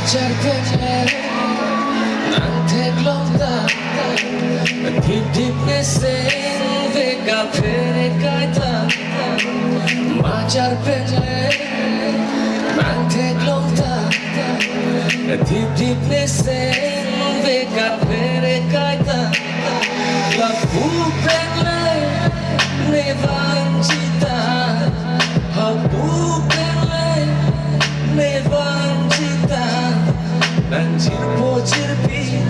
Pacar pengen nantek lonta Dip neseng vega pere kaita Pacar pengen nantek lonta Dip neseng vega pere kaita Lagu pengen nevancita Habu pengen nevancita Nan cirpo cirpi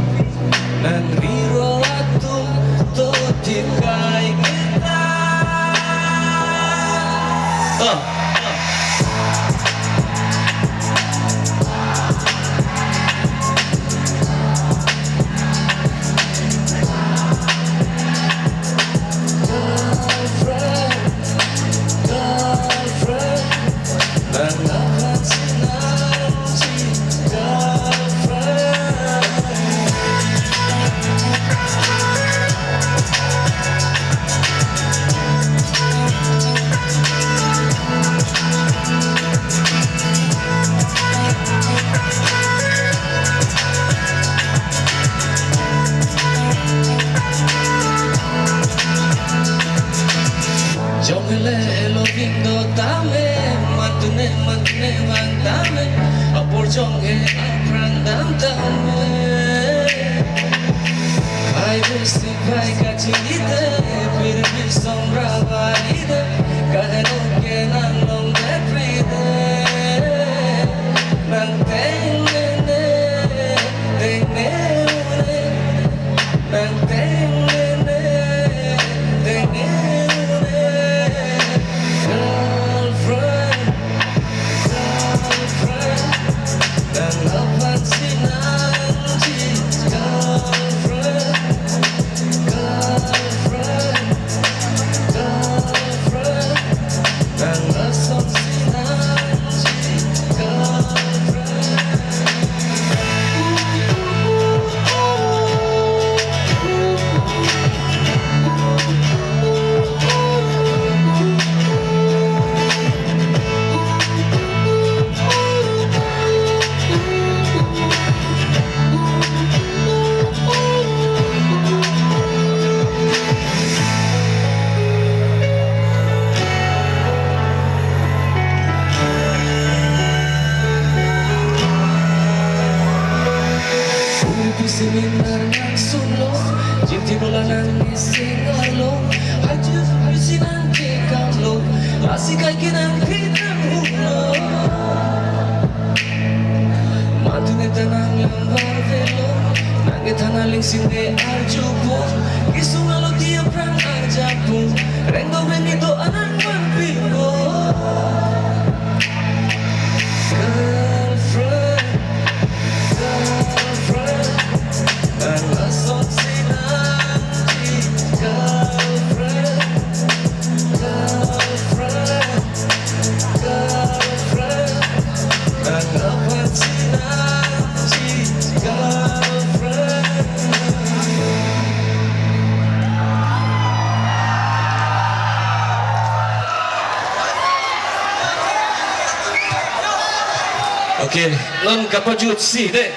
Nan riro atu to tikai kita Lo vindo dame, matune vang dame, apor jonge aprang dam dame. Ai vesti vai kachite, pir bir sombra valide, kaheno ke nang long depride, nang tenge une, nang tenge Seminar nang sulong, jinti bola nang ising along, haju sinang kekalo, asikai kinang pinang ulo. Matune tanang lambar velo, nange tanaling sinde arjupo, kisungalo dia prang arjapo, rengo benito anang manpipo. Okay, non kapajut si deh.